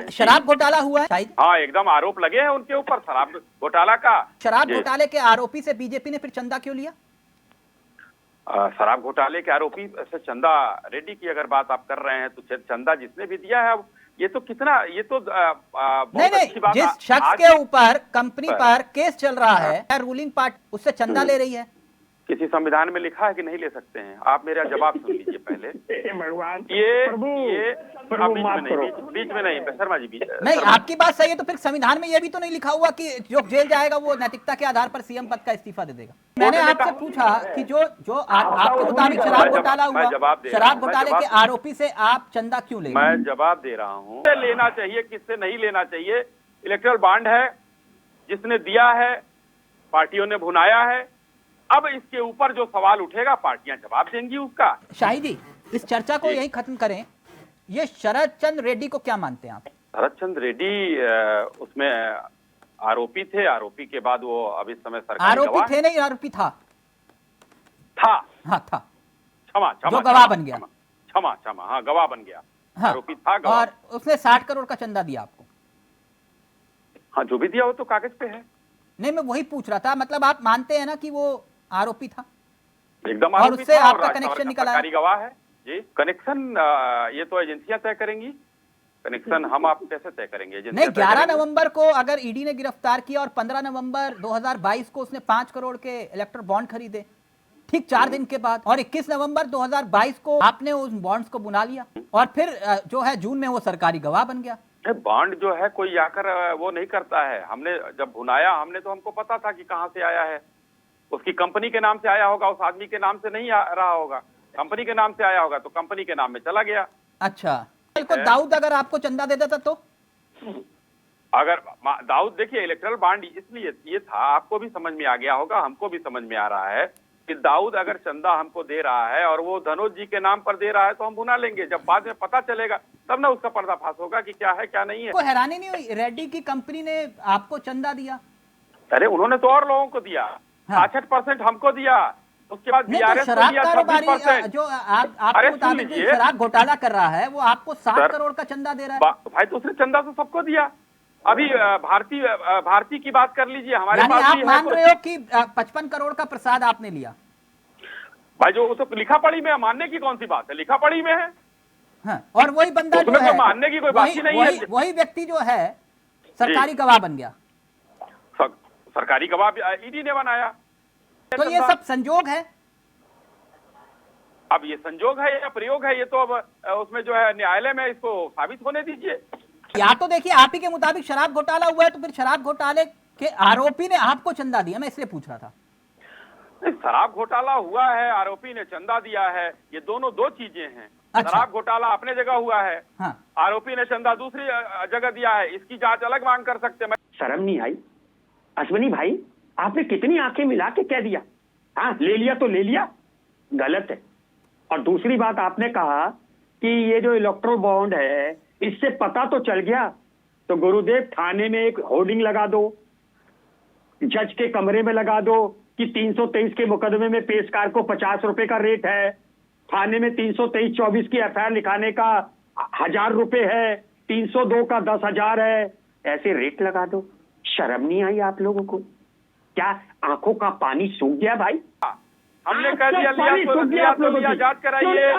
हैं। शराब घोटाला हुआ है शायद। हाँ, एकदम आरोप लगे हैं उनके ऊपर शराब घोटाला का। शराब घोटाले के आरोपी से बीजेपी ने फिर चंदा क्यों लिया? शराब घोटाले के आरोपी से चंदा रेड्डी की अगर बात आप कर रहे हैं तो चंदा जिसने भी दिया है, ये तो कितना, ये तो नहीं अच्छी बात। जिस शख्स के ऊपर कंपनी पर केस चल रहा है, रूलिंग पार्टी उससे चंदा ले रही है। किसी संविधान में लिखा है कि नहीं ले सकते हैं? आप मेरा जवाब सुन लीजिए पहले। भगवान, ये बीच में नहीं शर्मा जी, नहीं, आपकी बात सही है। तो फिर संविधान में ये भी तो नहीं लिखा हुआ कि जो जेल जाएगा वो नैतिकता के आधार पर सीएम पद का इस्तीफा दे देगा। मैंने आपसे पूछा कि जो आपके मुताबिक शराब घोटाला हुआ, शराब घोटाले के आरोपी से आप चंदा क्यों ले? मैं जवाब दे रहा हूँ। किससे लेना चाहिए, किससे नहीं लेना चाहिए? इलेक्टोरल बॉन्ड है, जिसने दिया है पार्टियों ने भुनाया है। अब इसके ऊपर जो सवाल उठेगा पार्टियां जवाब देंगी उसका। शाही जी, इस चर्चा को यही खत्म करें। ये शरद चंद्र रेड्डी को क्या मानते हैं आप? शरद चंद्र रेड्डी उसमें आरोपी थे। आरोपी के बाद वो अब इस समय सरकारी आरोपी थे नहीं, आरोपी था। हाँ था। क्षमा जो गवाह बन गया। क्षमा हाँ, गवाह बन गया। हाँ, आरोपी था गवाह। और उसने 60 करोड़ का चंदा दिया आपको। हाँ, जो भी दिया वो तो कागज पे है। नहीं, मैं वही पूछ रहा था, मतलब आप मानते हैं ना कि वो आरोपी था? एकदम। और उससे आपका कनेक्शन निकला है? गवाह है जी। कनेक्शन ये तो एजेंसियां तय करेंगी। कनेक्शन हम आप कैसे तय करेंगे? नहीं, 11 नवंबर को अगर ईडी ने गिरफ्तार किया और 15 नवंबर 2022 को उसने 5 करोड़ के इलेक्टर बॉन्ड खरीदे, ठीक 4 दिन के बाद, और 21 नवंबर 2022 को आपने उस बॉन्ड्स को बुना लिया, और फिर जो है जून में वो सरकारी गवाह बन गया। बॉन्ड जो है कोई आकर वो नहीं करता है। हमने जब भुनाया, हमने तो हमको पता था कि कहां से आया है। उसकी कंपनी के नाम से आया होगा, उस आदमी के नाम से नहीं आ रहा होगा। कंपनी के नाम से आया होगा तो कंपनी के नाम में चला गया। अच्छा, को दाऊद अगर आपको चंदा दे देता तो? अगर दाऊद, देखिए इलेक्टोरल बॉन्ड इसलिए ये था, आपको भी समझ में आ गया होगा, हमको भी समझ में आ रहा है कि दाऊद अगर चंदा हमको दे रहा है और वो धनोज जी के नाम पर दे रहा है तो हम भुना लेंगे। जब बाद में पता चलेगा तब ना उसका पर्दाफाश होगा कि क्या है क्या नहीं है। को हैरानी नहीं हुई रेड्डी की कंपनी ने आपको चंदा दिया? अरे उन्होंने तो और लोगों को दिया। 66% हमको दिया, उसके बाद बीआरएस को दिया 26%। जो आपके मुताबिक शराब घोटाला कर रहा है वो आपको 7 करोड़ का चंदा दे रहा है। भाई तो उसने चंदा तो सबको दिया। अभी भारती की बात कर लीजिए, हमारे पास आप मान रहे हो कि 55 करोड़ का प्रसाद आपने लिया? भाई जो तो लिखा पढ़ी में, मानने की कौन सी बात है? लिखा पढ़ी में है। हाँ, और वही बंदा जो है, मानने की कोई बात ही नहीं है। वही व्यक्ति जो है सरकारी गवाह बन गया। सरकारी गवाह ईडी ने बनाया। तो ये सब संजोग है। अब ये संजोग है या प्रयोग है, ये तो अब उसमें जो है न्यायालय में इसको साबित होने दीजिए। या तो देखिए, आप ही के मुताबिक शराब घोटाला हुआ है तो फिर शराब घोटाले के आरोपी ने आपको चंदा दिया। मैं इसलिए पूछ रहा था। शराब घोटाला हुआ है, आरोपी ने चंदा दिया है, ये दोनों दो चीजें हैं। अच्छा। शराब घोटाला अपने जगह हुआ है, हाँ। आरोपी ने चंदा दूसरी जगह दिया है, इसकी जांच अलग मांग कर सकते हैं। शर्म नहीं आई? अश्विनी भाई, आपने कितनी आंखें मिला के कह दिया? हाँ, ले लिया तो ले लिया, गलत है। और दूसरी बात, आपने कहा कि ये जो इलेक्ट्रोल बॉन्ड है इससे पता तो चल गया, तो गुरुदेव थाने में एक होर्डिंग लगा दो, जज के कमरे में लगा दो कि 323 के मुकदमे में पेशकार को 50 रुपए का रेट है, थाने में 323-24 की एफआईआर लिखाने का 1000 रुपए है, 302 का 10,000 है। ऐसे रेट लगा दो। शर्म नहीं आई आप लोगों को? क्या आंखों का पानी सूख गया भाई? हमने कह दिया, लिया तो लिया, जांच कराइए।